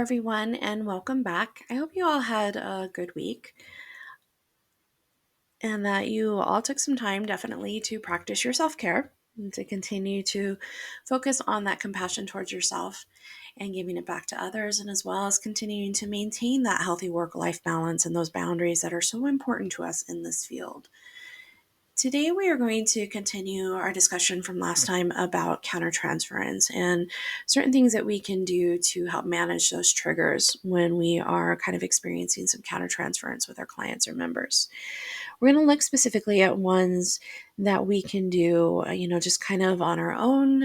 everyone, and welcome back. I hope you all had a good week and that you all took some time definitely to practice your self care and to continue to focus on that compassion towards yourself and giving it back to others, and as well as continuing to maintain that healthy work life balance and those boundaries that are so important to us in this field. Today, we are going to continue our discussion from last time about countertransference and certain things that we can do to help manage those triggers when we are kind of experiencing some countertransference with our clients or members. We're going to look specifically at ones that we can do, just kind of on our own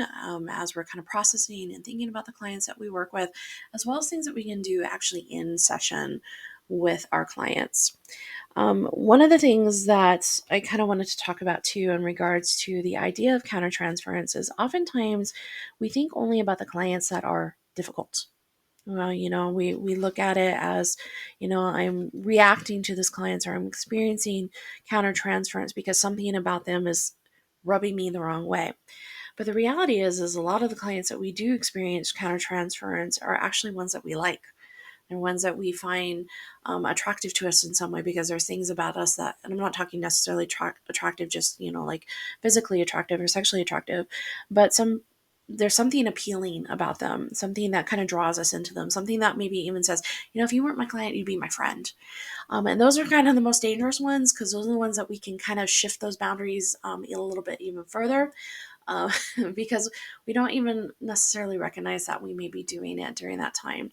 as we're kind of processing and thinking about the clients that we work with, as well as things that we can do actually in session with our clients. One of the things that I kind of wanted to talk about too in regards to the idea of countertransference is oftentimes we think only about the clients that are difficult. Well, we look at it as, I'm reacting to this client or I'm experiencing countertransference because something about them is rubbing me the wrong way. But the reality is a lot of the clients that we do experience countertransference are actually ones that we like. They're ones that we find attractive to us in some way because there's things about us that, and I'm not talking necessarily attractive, just, like physically attractive or sexually attractive, but there's something appealing about them, something that kind of draws us into them, something that maybe even says, if you weren't my client, you'd be my friend. And those are kind of the most dangerous ones because those are the ones that we can kind of shift those boundaries a little bit even further. Uh, because we don't even necessarily recognize that we may be doing it during that time.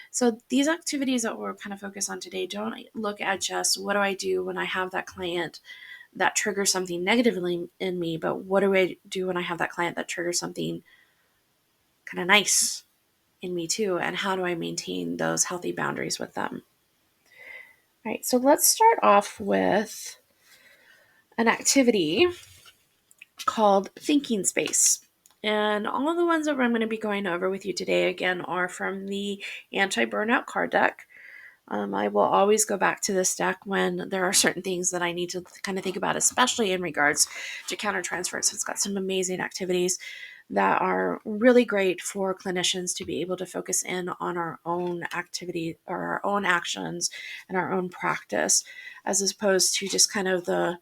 So these activities that we're kind of focused on today don't look at just what do I do when I have that client that triggers something negatively in me, but what do I do when I have that client that triggers something kind of nice in me too, and how do I maintain those healthy boundaries with them? All right, so let's start off with an activity called thinking space. And all of the ones that I'm going to be going over with you today, again, are from the anti-burnout card deck. I will always go back to this deck when there are certain things that I need to kind of think about, especially in regards to countertransference. It's got some amazing activities that are really great for clinicians to be able to focus in on our own activity or our own actions and our own practice, as opposed to just kind of the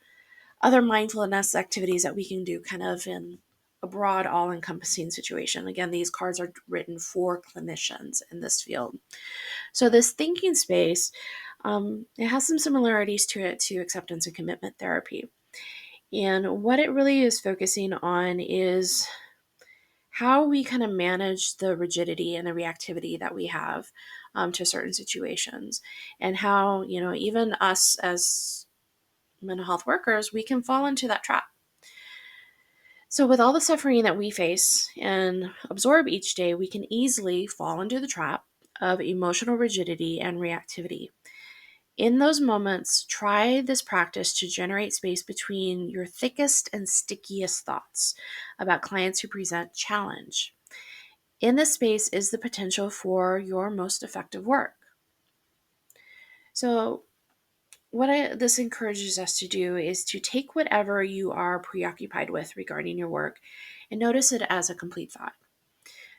other mindfulness activities that we can do kind of in a broad, all-encompassing situation. Again, these cards are written for clinicians in this field. So this thinking space, it has some similarities to it to acceptance and commitment therapy. And what it really is focusing on is how we kind of manage the rigidity and the reactivity that we have to certain situations, and how, even us as mental health workers, we can fall into that trap. So with all the suffering that we face and absorb each day, we can easily fall into the trap of emotional rigidity and reactivity. In those moments, try this practice to generate space between your thickest and stickiest thoughts about clients who present challenge. In this space is the potential for your most effective work. So this encourages us to do is to take whatever you are preoccupied with regarding your work and notice it as a complete thought.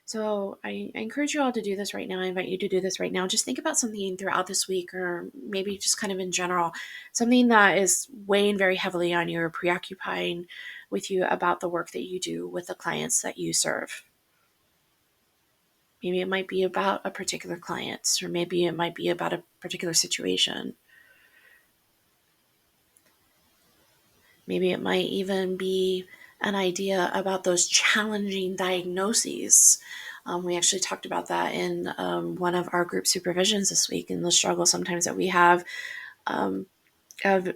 So I encourage you all to do this right now. I invite you to do this right now. Just think about something throughout this week, or maybe just kind of in general, something that is weighing very heavily on you or preoccupying with you about the work that you do with the clients that you serve. Maybe it might be about a particular client, or maybe it might be about a particular situation. Maybe it might even be an idea about those challenging diagnoses. We actually talked about that in one of our group supervisions this week, and the struggle sometimes that we have of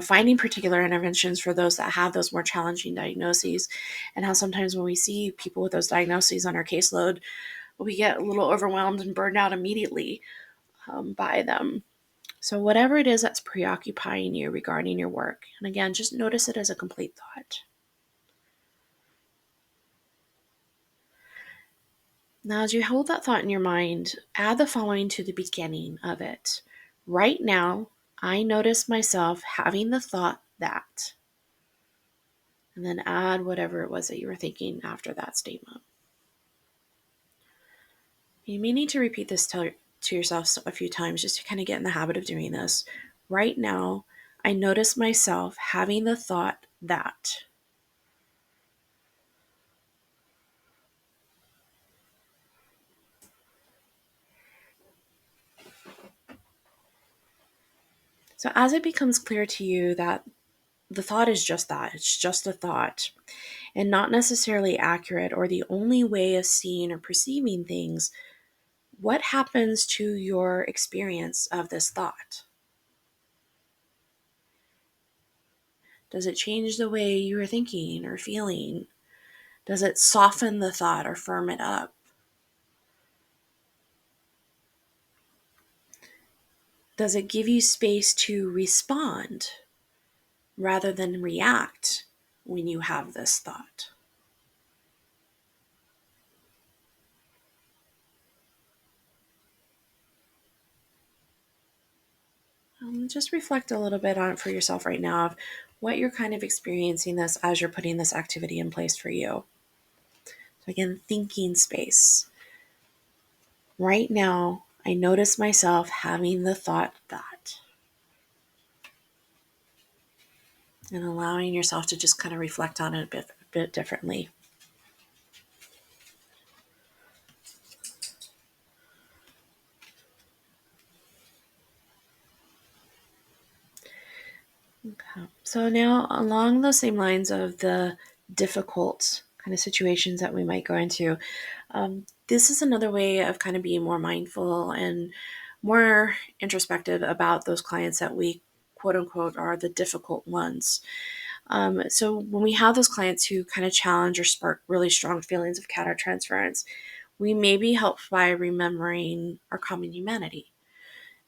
finding particular interventions for those that have those more challenging diagnoses, and how sometimes when we see people with those diagnoses on our caseload, we get a little overwhelmed and burned out immediately by them. So whatever it is that's preoccupying you regarding your work, and again, just notice it as a complete thought. Now, as you hold that thought in your mind, add the following to the beginning of it. Right now, I notice myself having the thought that, and then add whatever it was that you were thinking after that statement. You may need to repeat this to yourself a few times just to kind of get in the habit of doing this. Right now, I notice myself having the thought that. So as it becomes clear to you that the thought is just that, it's just a thought and not necessarily accurate or the only way of seeing or perceiving things, what happens to your experience of this thought? Does it change the way you are thinking or feeling? Does it soften the thought or firm it up? Does it give you space to respond rather than react when you have this thought? Just reflect a little bit on it for yourself right now of what you're kind of experiencing this as you're putting this activity in place for you. So again, thinking space. Right now, I notice myself having the thought that, and allowing yourself to just kind of reflect on it a bit differently. Okay. So now, along those same lines of the difficult kind of situations that we might go into, this is another way of kind of being more mindful and more introspective about those clients that we quote unquote are the difficult ones. So when we have those clients who kind of challenge or spark really strong feelings of countertransference, we may be helped by remembering our common humanity.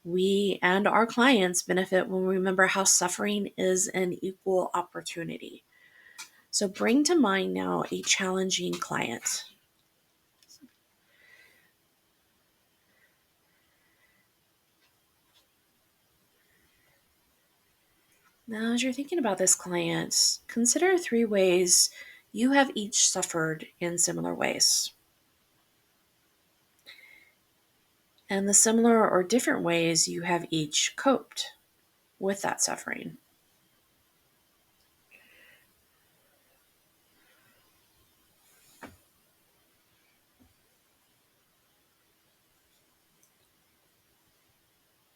We and our clients benefit when we remember how suffering is an equal opportunity. So bring to mind now a challenging client. Now, as you're thinking about this client, consider 3 ways you have each suffered in similar ways, and the similar or different ways you have each coped with that suffering.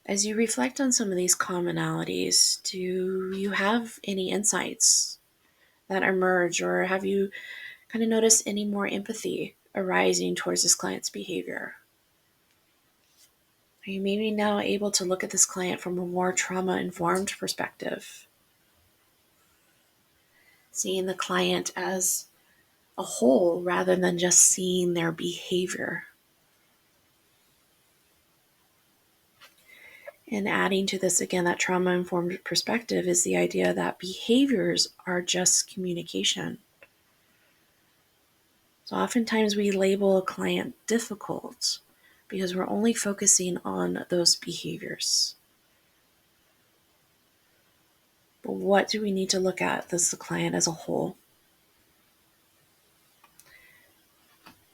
As you reflect on some of these commonalities, do you have any insights that emerge, or have you kind of noticed any more empathy arising towards this client's behavior? Are you maybe now able to look at this client from a more trauma informed perspective, seeing the client as a whole rather than just seeing their behavior? And adding to this again, that trauma informed perspective is the idea that behaviors are just communication. So oftentimes we label a client difficult because we're only focusing on those behaviors. But what do we need to look at as the client as a whole?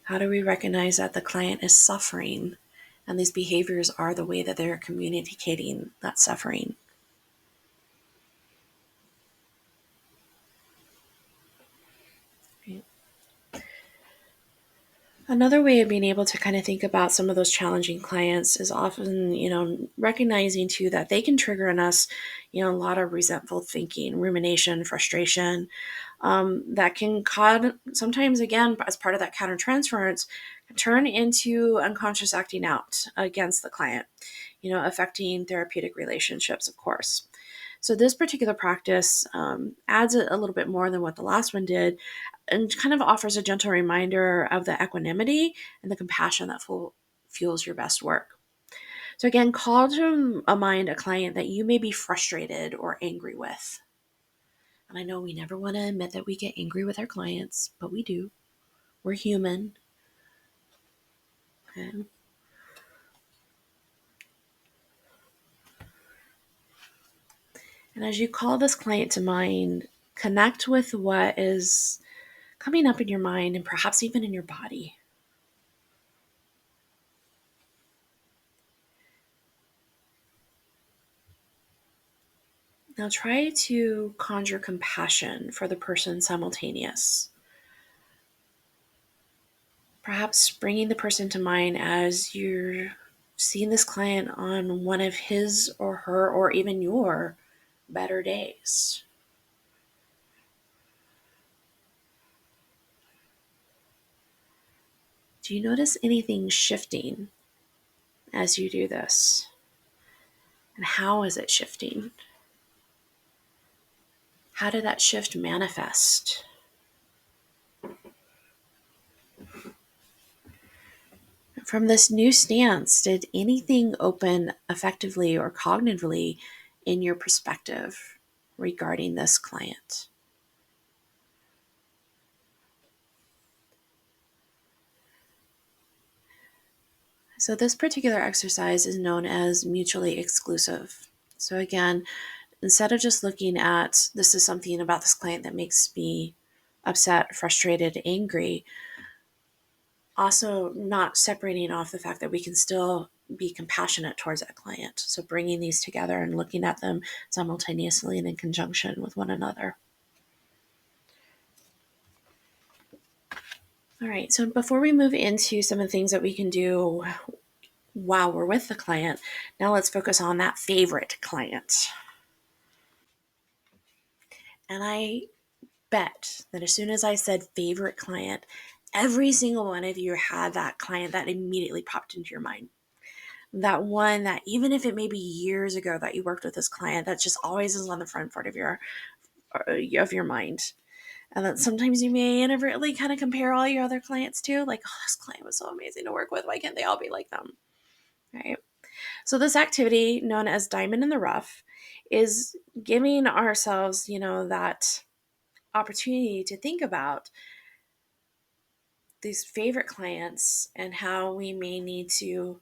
How do we recognize that the client is suffering and these behaviors are the way that they're communicating that suffering? Another way of being able to kind of think about some of those challenging clients is often, recognizing too that they can trigger in us, a lot of resentful thinking, rumination, frustration, that can cause sometimes, again, as part of that countertransference, turn into unconscious acting out against the client, affecting therapeutic relationships, of course. So this particular practice adds a little bit more than what the last one did, and kind of offers a gentle reminder of the equanimity and the compassion that fuels your best work. So again, call to mind a client that you may be frustrated or angry with. And I know we never want to admit that we get angry with our clients, but we do. We're human. Okay. And as you call this client to mind, connect with what is coming up in your mind and perhaps even in your body. Now try to conjure compassion for the person simultaneous. Perhaps bringing the person to mind as you're seeing this client on one of his or her or even your better days. Do you notice anything shifting as you do this? And how is it shifting? How did that shift manifest? From this new stance, did anything open effectively or cognitively in your perspective regarding this client? So, this particular exercise is known as mutually exclusive. So, again, instead of just looking at this is something about this client that makes me upset, frustrated, angry, also not separating off the fact that we can still be compassionate towards that client. So, bringing these together and looking at them simultaneously and in conjunction with one another. All right, so before we move into some of the things that we can do while we're with the client, now let's focus on that favorite client. And I bet that as soon as I said favorite client, every single one of you had that client that immediately popped into your mind. That one that even if it may be years ago that you worked with this client, that just always is on the front part of your mind. And that sometimes you may inadvertently kind of compare all your other clients to, like, oh, this client was so amazing to work with. Why can't they all be like them? Right. So this activity known as Diamond in the Rough is giving ourselves, that opportunity to think about these favorite clients and how we may need to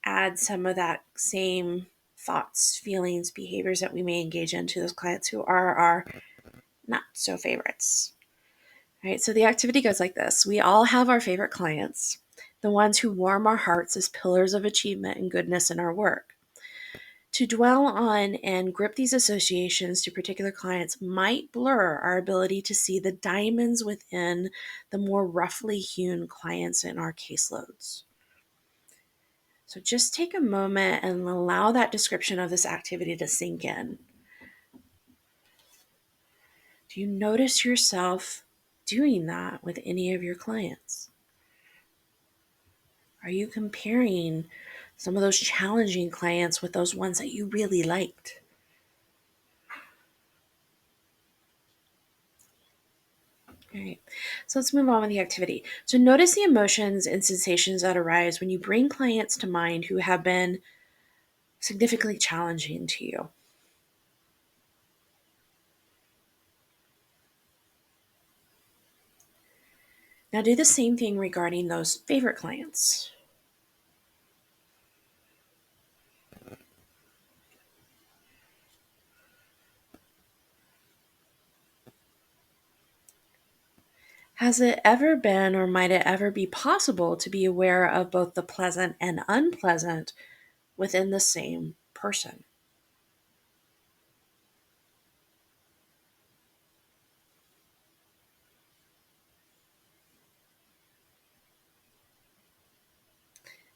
add some of that same thoughts, feelings, behaviors that we may engage in to those clients who are our not so favorites. All right, so the activity goes like this. We all have our favorite clients, the ones who warm our hearts as pillars of achievement and goodness in our work. To dwell on and grip these associations to particular clients might blur our ability to see the diamonds within the more roughly hewn clients in our caseloads. So just take a moment and allow that description of this activity to sink in. Do you notice yourself doing that with any of your clients? Are you comparing some of those challenging clients with those ones that you really liked? All right, so let's move on with the activity. So notice the emotions and sensations that arise when you bring clients to mind who have been significantly challenging to you. Now do the same thing regarding those favorite clients. Has it ever been, or might it ever be possible to be aware of both the pleasant and unpleasant within the same person?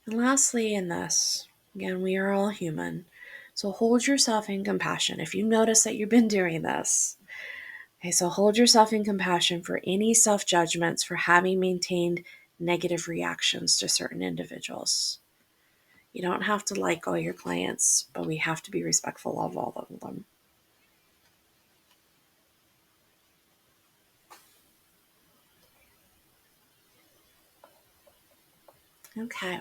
And lastly, in this, again, we are all human. So hold yourself in compassion. If you notice that you've been doing this, okay, so hold yourself in compassion for any self judgments for having maintained negative reactions to certain individuals. You don't have to like all your clients, but we have to be respectful of all of them. Okay.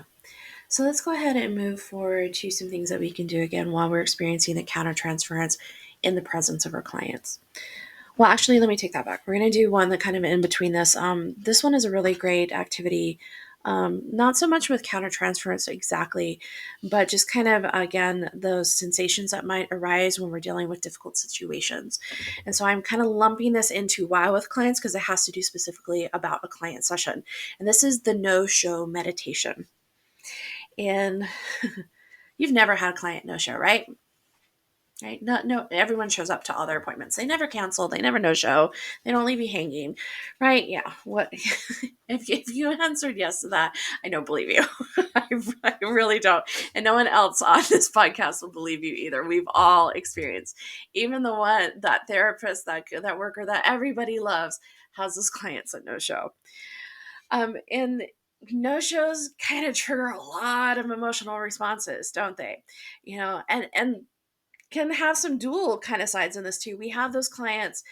So let's go ahead and move forward to some things that we can do again while we're experiencing the countertransference in the presence of our clients. Well, actually, let me take that back. We're going to do one that kind of in between this. This one is a really great activity. Not so much with countertransference exactly, but just kind of, again, those sensations that might arise when we're dealing with difficult situations. And so I'm kind of lumping this into why with clients because it has to do specifically about a client session. And this is the no-show meditation. And you've never had a client no-show, right? right? No, everyone shows up to all their appointments. They never cancel. They never no show. They don't leave you hanging, right? Yeah. What if you answered yes to that? I don't believe you. I really don't, and no one else on this podcast will believe you either. We've all experienced, even that therapist, that worker that everybody loves, has those clients that no show. And no shows kind of trigger a lot of emotional responses, don't they? And can have some dual kind of sides in this too. We have those clients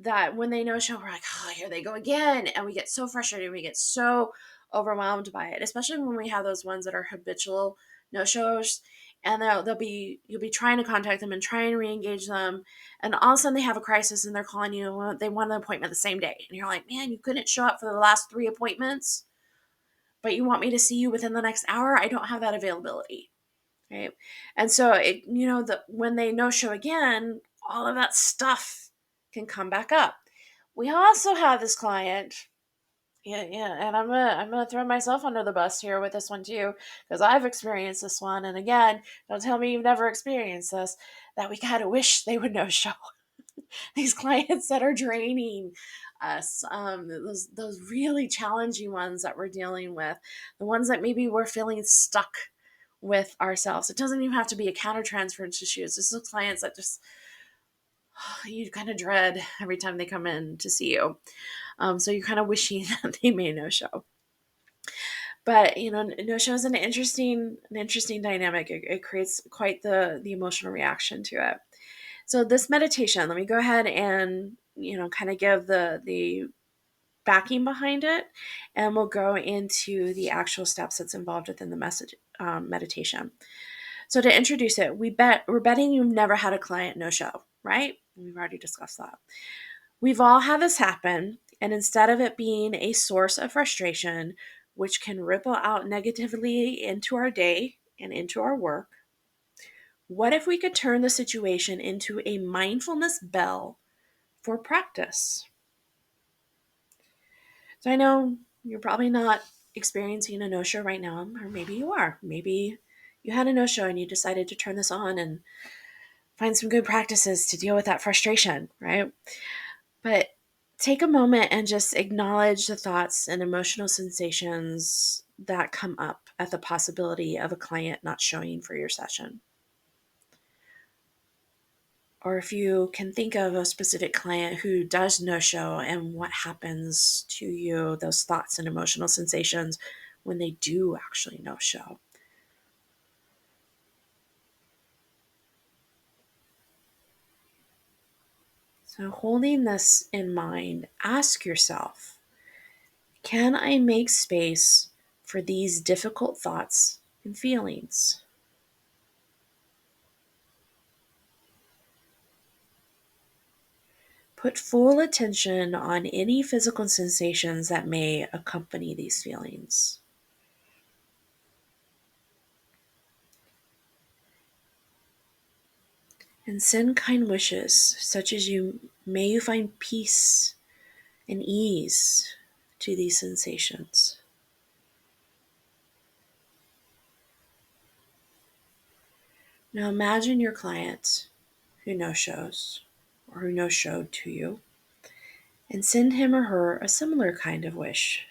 that when they no show, we're like, oh, here they go again. And we get so frustrated. We get so overwhelmed by it, especially when we have those ones that are habitual no shows. And you'll be trying to contact them and try and re-engage them. And all of a sudden they have a crisis and they're calling you. They want an appointment the same day. And you're like, man, you couldn't show up for the last 3 appointments, but you want me to see you within the next hour? I don't have that availability. Right. And so when they no show again, all of that stuff can come back up. We also have this client. Yeah, and I'm gonna throw myself under the bus here with this one too, because I've experienced this one. And again, don't tell me you've never experienced this, that we kind of wish they would no show. These clients that are draining us, those really challenging ones that we're dealing with, the ones that maybe we're feeling stuck with ourselves. It doesn't even have to be a countertransference issue. It's just those clients that just you kind of dread every time they come in to see you. So you're kind of wishing that they may no show. But no show is an interesting dynamic. It creates quite the emotional reaction to it. So this meditation, let me go ahead and kind of give the backing behind it, and we'll go into the actual steps that's involved within the meditation. So to introduce it, we're betting you've never had a client no show, right? We've already discussed that. We've all had this happen, and instead of it being a source of frustration, which can ripple out negatively into our day and into our work, what if we could turn the situation into a mindfulness bell for practice? So I know you're probably not experiencing a no-show right now, or maybe you are. Maybe you had a no-show and you decided to turn this on and find some good practices to deal with that frustration, right? But take a moment and just acknowledge the thoughts and emotional sensations that come up at the possibility of a client not showing for your session. Or if you can think of a specific client who does no show and what happens to you, those thoughts and emotional sensations when they do actually no show. So, holding this in mind, ask yourself, can I make space for these difficult thoughts and feelings? Put full attention on any physical sensations that may accompany these feelings. And send kind wishes, such as may you find peace and ease to these sensations. Now imagine your client who no shows or who no showed to you, and send him or her a similar kind of wish.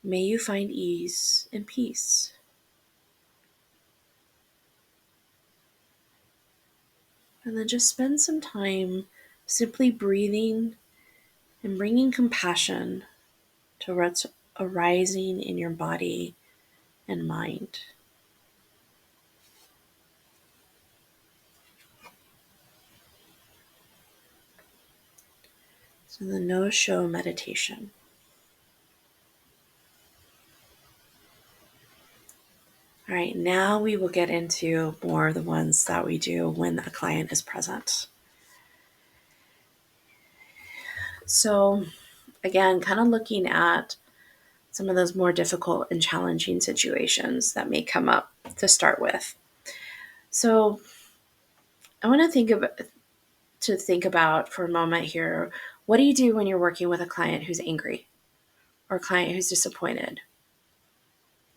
May you find ease and peace. And then just spend some time simply breathing and bringing compassion to what's arising in your body and mind. So the no-show meditation. All right, now we will get into more of the ones that we do when a client is present. So again, kind of looking at some of those more difficult and challenging situations that may come up to start with. So I want to think about for a moment here, what do you do when you're working with a client who's angry or a client who's disappointed?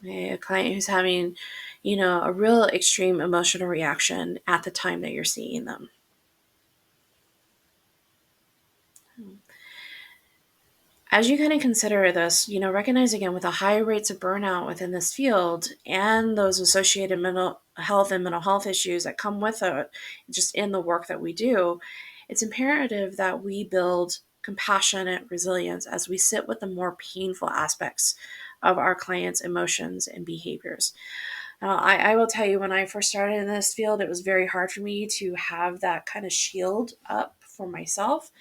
A client who's having, a real extreme emotional reaction at the time that you're seeing them. As you kind of consider this, recognize again with the high rates of burnout within this field and those associated mental health and mental health issues that come with it, just in the work that we do, it's imperative that we build compassionate resilience as we sit with the more painful aspects of our clients' emotions and behaviors. I will tell you, when I first started in this field, it was very hard for me to have that kind of shield up for myself.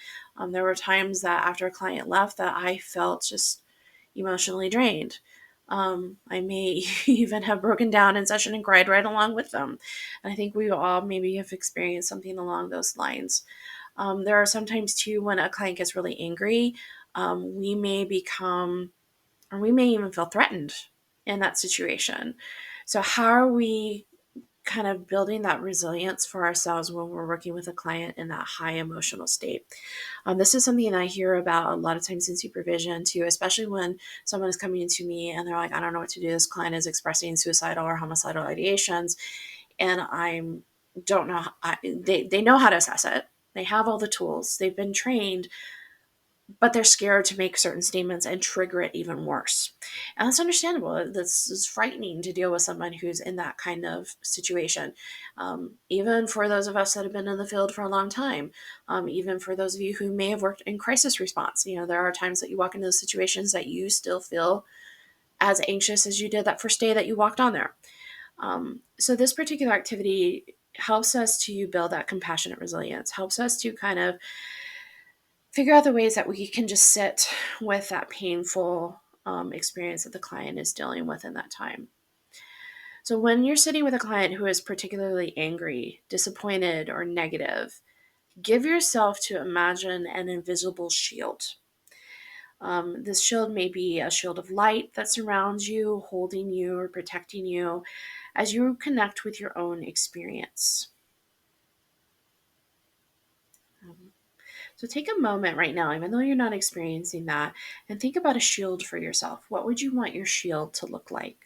There were times that after a client left that I felt just emotionally drained. I may even have broken down in session and cried right along with them. And I think we all maybe have experienced something along those lines. There are sometimes too when a client gets really angry, we may become, or we may even feel threatened in that situation. So, how are we kind of building that resilience for ourselves when we're working with a client in that high emotional state? This is something I hear about a lot of times in supervision too, especially when someone is coming to me and they're like, I don't know what to do. This client is expressing suicidal or homicidal ideations, and I don't know. They know how to assess it. They have all the tools. They've been trained, but they're scared to make certain statements and trigger it even worse. And that's understandable. This is frightening to deal with someone who's in that kind of situation. Even for those of us that have been in the field for a long time, even for those of you who may have worked in crisis response, there are times that you walk into those situations that you still feel as anxious as you did that first day that you walked on there. So this particular activity helps us to build that compassionate resilience, helps us to kind of figure out the ways that we can just sit with that painful experience that the client is dealing with in that time. So when you're sitting with a client who is particularly angry, disappointed, or negative, give yourself to imagine an invisible shield. This shield may be a shield of light that surrounds you, holding you, or protecting you as you connect with your own experience. So take a moment right now, even though you're not experiencing that, and think about a shield for yourself. What would you want your shield to look like?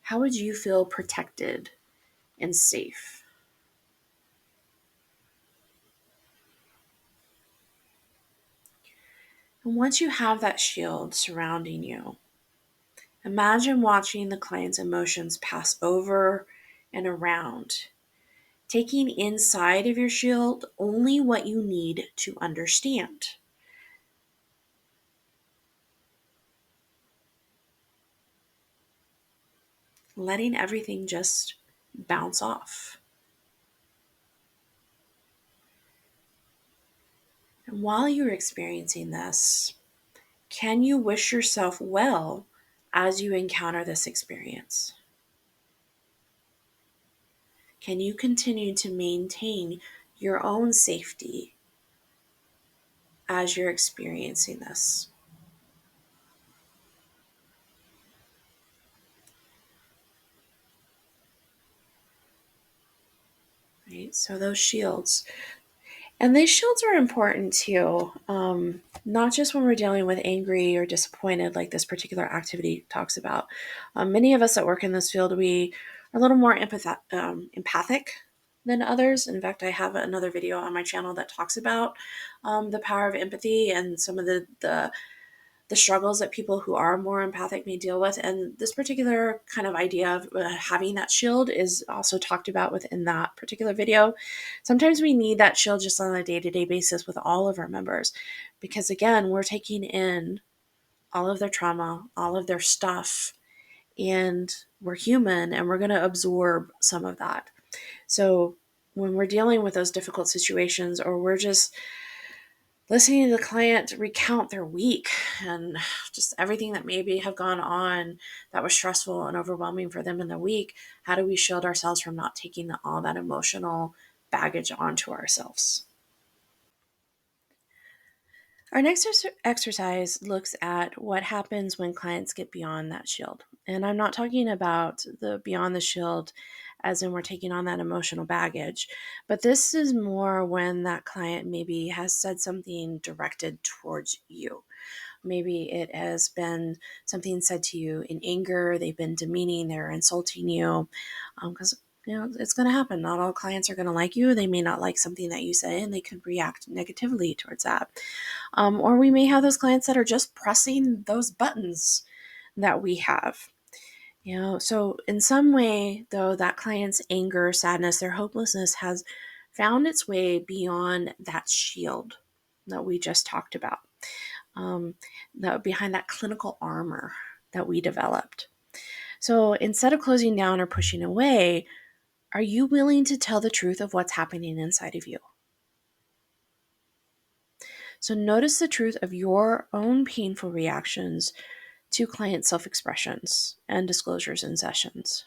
How would you feel protected and safe? And once you have that shield surrounding you, imagine watching the client's emotions pass over and around, taking inside of your shield only what you need to understand. Letting everything just bounce off. And while you're experiencing this, can you wish yourself well as you encounter this experience? Can you continue to maintain your own safety as you're experiencing this? Right? So those shields. And these shields are important too, not just when we're dealing with angry or disappointed, like this particular activity talks about. Many of us that work in this field, we are a little more empathic than others. In fact, I have another video on my channel that talks about the power of empathy and some of the struggles that people who are more empathic may deal with. And this particular kind of idea of having that shield is also talked about within that particular video. Sometimes we need that shield just on a day-to-day basis with all of our members, because again, we're taking in all of their trauma, all of their stuff, and we're human and we're going to absorb some of that. So when we're dealing with those difficult situations, or we're just listening to the client recount their week and just everything that maybe have gone on that was stressful and overwhelming for them in the week, how do we shield ourselves from not taking all that emotional baggage onto ourselves? Our next exercise looks at what happens when clients get beyond that shield. And I'm not talking about the beyond the shield as in we're taking on that emotional baggage, but this is more when that client maybe has said something directed towards you. Maybe it has been something said to you in anger, they've been demeaning, they're insulting you, because it's going to happen. Not all clients are going to like you. They may not like something that you say, and they could react negatively towards that. Or we may have those clients that are just pressing those buttons that we have. So in some way, though, that client's anger, sadness, their hopelessness has found its way beyond that shield that we just talked about, that behind that clinical armor that we developed. So instead of closing down or pushing away, are you willing to tell the truth of what's happening inside of you? So notice the truth of your own painful reactions to client self-expressions and disclosures in sessions.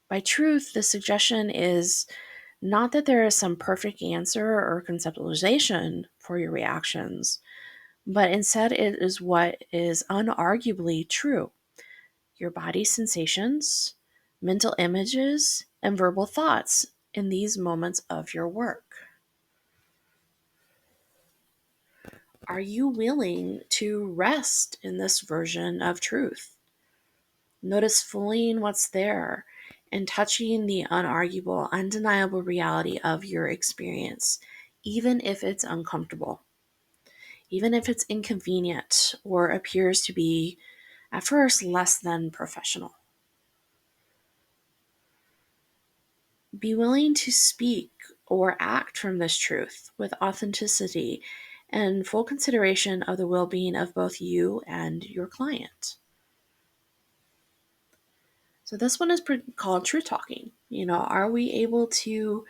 By truth, the suggestion is not that there is some perfect answer or conceptualization for your reactions, but instead it is what is unarguably true. Your body's sensations, mental images, and verbal thoughts in these moments of your work. Are you willing to rest in this version of truth? Notice fully what's there and touching the unarguable, undeniable reality of your experience, even if it's uncomfortable, even if it's inconvenient or appears to be, at first, less than professional. Be willing to speak or act from this truth with authenticity and full consideration of the well-being of both you and your client. So this one is called truth talking. Are we able to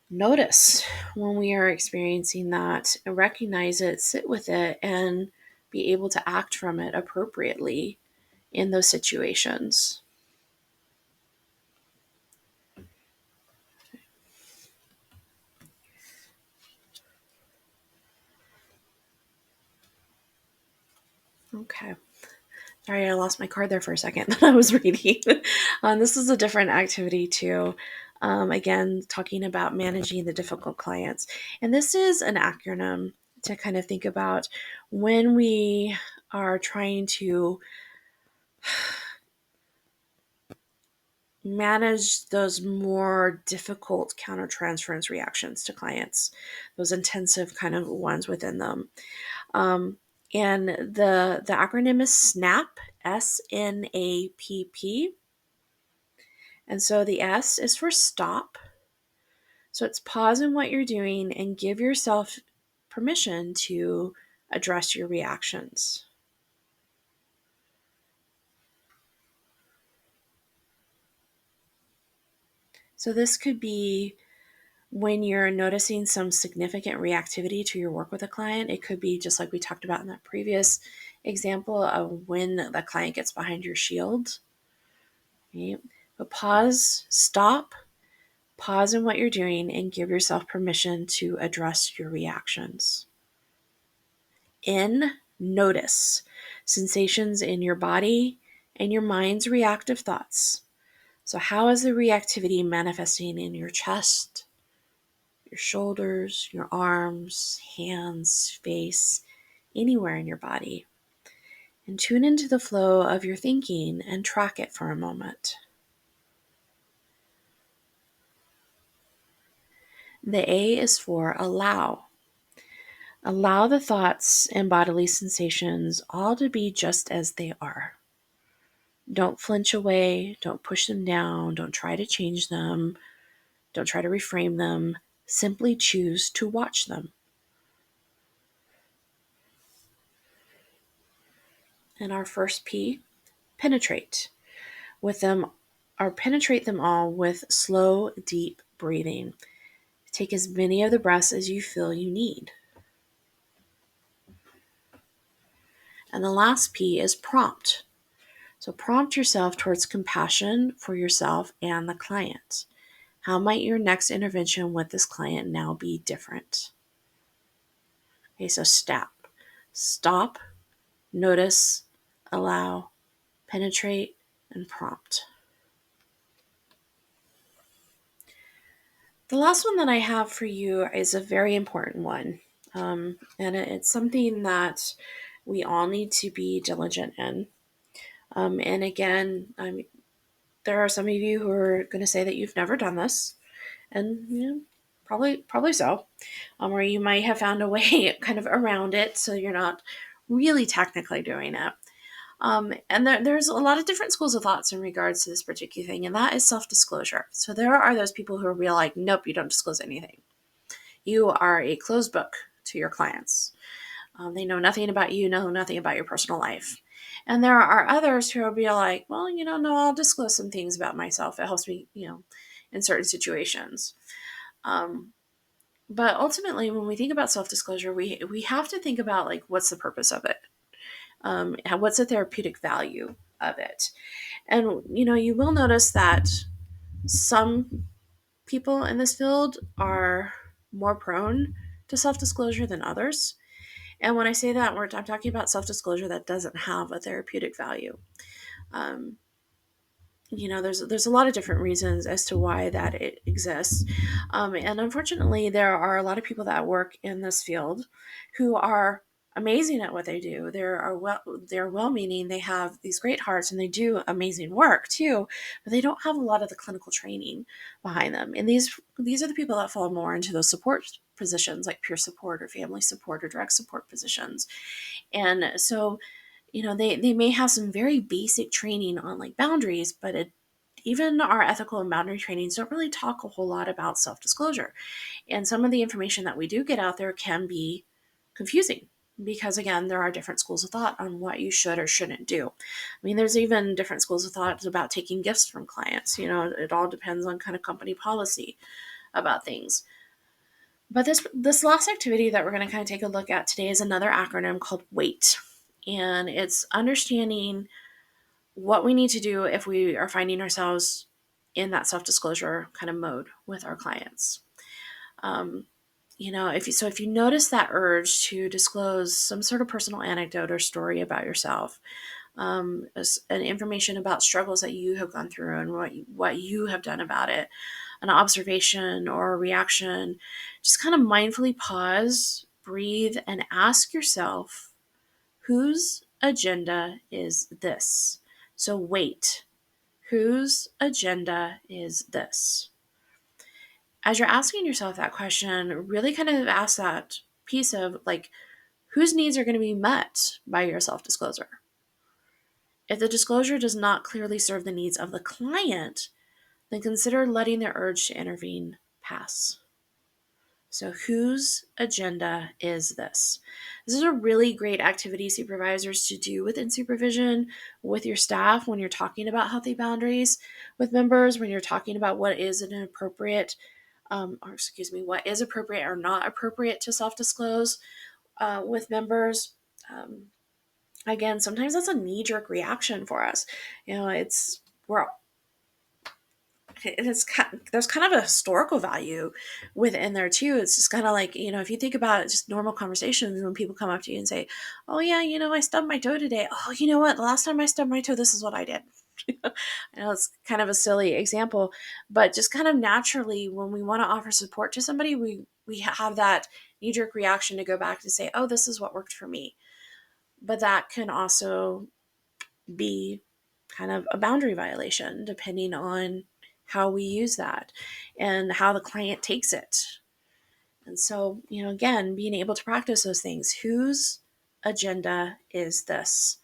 notice when we are experiencing that, recognize it, sit with it, and be able to act from it appropriately in those situations? Okay. Sorry, I lost my card there for a second that I was reading. This is a different activity too. Again, talking about managing the difficult clients. And this is an acronym to kind of think about when we are trying to manage those more difficult countertransference reactions to clients, those intensive kind of ones within them. And the acronym is SNAP, SNAPP. And so the S is for stop. So it's pause in what you're doing and give yourself permission to address your reactions. So this could be when you're noticing some significant reactivity to your work with a client. It could be just like we talked about in that previous example of when the client gets behind your shield. Right? But pause, stop, pause in what you're doing, and give yourself permission to address your reactions. Notice sensations in your body and your mind's reactive thoughts. So how is the reactivity manifesting in your chest, your shoulders, your arms, hands, face, anywhere in your body? And tune into the flow of your thinking and track it for a moment. The A is for allow. Allow the thoughts and bodily sensations all to be just as they are. Don't flinch away. Don't push them down. Don't try to change them. Don't try to reframe them. Simply choose to watch them. And our first P, penetrate with them, or penetrate them all with slow, deep breathing. Take as many of the breaths as you feel you need. And the last P is prompt. So prompt yourself towards compassion for yourself and the client. How might your next intervention with this client now be different? Okay, so stop, notice, allow, penetrate, and prompt. The last one that I have for you is a very important one. It's something that we all need to be diligent in. And again, there are some of you who are going to say that you've never done this, and probably so, or you might have found a way kind of around it, so you're not really technically doing it. And there's a lot of different schools of thoughts in regards to this particular thing, and that is self-disclosure. So there are those people who are real like, nope, you don't disclose anything. You are a closed book to your clients. They know nothing about you, know nothing about your personal life. And there are others who will be like, well, no, I'll disclose some things about myself. It helps me, in certain situations. Um, but ultimately, when we think about self-disclosure, we have to think about like, what's the purpose of it? What's the therapeutic value of it? And, you will notice that some people in this field are more prone to self-disclosure than others. And when I say that, I'm talking about self-disclosure that doesn't have a therapeutic value. Um, there's a lot of different reasons as to why that it exists. And unfortunately, there are a lot of people that work in this field who are amazing at what they do. They're well-meaning, they have these great hearts, and they do amazing work too, but they don't have a lot of the clinical training behind them. And these are the people that fall more into those support positions, like peer support or family support or direct support positions. And so they may have some very basic training on like boundaries, but even our ethical and boundary trainings don't really talk a whole lot about self-disclosure. And some of the information that we do get out there can be confusing because, again, there are different schools of thought on what you should or shouldn't do. I mean, there's even different schools of thought about taking gifts from clients. It all depends on kind of company policy about things. But this last activity that we're going to kind of take a look at today is another acronym called WAIT. And it's understanding what we need to do if we are finding ourselves in that self-disclosure kind of mode with our clients. If you notice that urge to disclose some sort of personal anecdote or story about yourself, an information about struggles that you have gone through and what you have done about it, an observation or a reaction, just kind of mindfully pause, breathe, and ask yourself, whose agenda is this? So wait, whose agenda is this? As you're asking yourself that question, really kind of ask that piece of like, whose needs are going to be met by your self-disclosure? If the disclosure does not clearly serve the needs of the client, then consider letting their urge to intervene pass. So whose agenda is this? This is a really great activity, supervisors, to do within supervision with your staff when you're talking about healthy boundaries with members, when you're talking about what is what is appropriate or not appropriate to self-disclose with members. Again, sometimes that's a knee-jerk reaction for us. There's kind of a historical value within there too. It's just kind of like, if you think about it, just normal conversations when people come up to you and say, oh yeah, I stubbed my toe today. Oh, you know what? The last time I stubbed my toe, this is what I did. I know it's kind of a silly example, but just kind of naturally when we want to offer support to somebody, we have that knee-jerk reaction to go back to say, oh, this is what worked for me. But that can also be kind of a boundary violation depending on how we use that and how the client takes it. And so, again, being able to practice those things. Whose agenda is this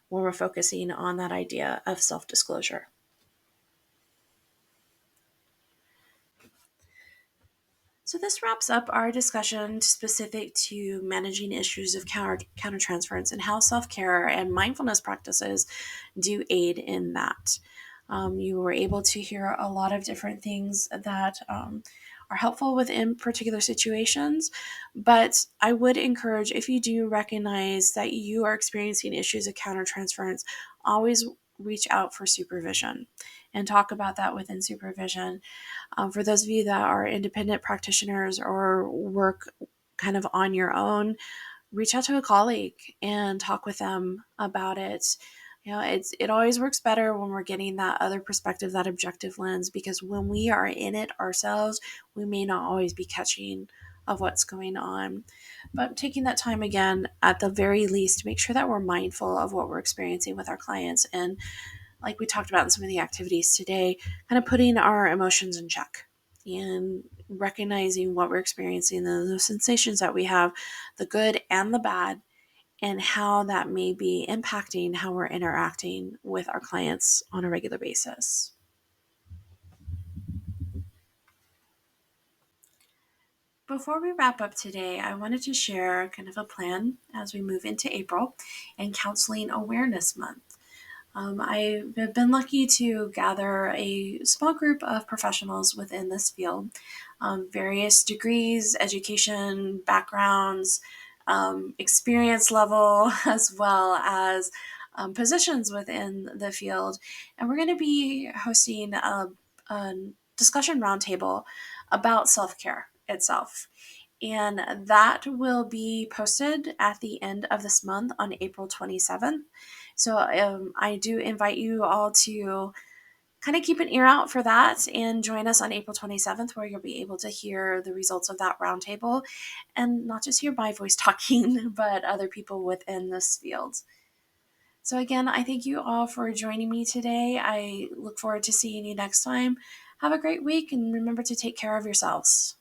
when we're focusing on that idea of self-disclosure? So this wraps up our discussion specific to managing issues of countertransference and how self-care and mindfulness practices do aid in that. You were able to hear a lot of different things that are helpful within particular situations, but I would encourage, if you do recognize that you are experiencing issues of countertransference, always reach out for supervision and talk about that within supervision. For those of you that are independent practitioners or work kind of on your own, reach out to a colleague and talk with them about it. It always works better when we're getting that other perspective, that objective lens, because when we are in it ourselves, we may not always be catching of what's going on. But taking that time again, at the very least, to make sure that we're mindful of what we're experiencing with our clients. And like we talked about in some of the activities today, kind of putting our emotions in check and recognizing what we're experiencing, the sensations that we have, the good and the bad, and how that may be impacting how we're interacting with our clients on a regular basis. Before we wrap up today, I wanted to share kind of a plan as we move into April and Counseling Awareness Month. I have been lucky to gather a small group of professionals within this field, various degrees, education, backgrounds, experience level, as well as positions within the field. And we're going to be hosting a discussion roundtable about self care itself. And that will be posted at the end of this month on April 27th. So I do invite you all to kind of keep an ear out for that and join us on April 27th, where you'll be able to hear the results of that roundtable and not just hear my voice talking, but other people within this field. So, again, I thank you all for joining me today. I look forward to seeing you next time. Have a great week and remember to take care of yourselves.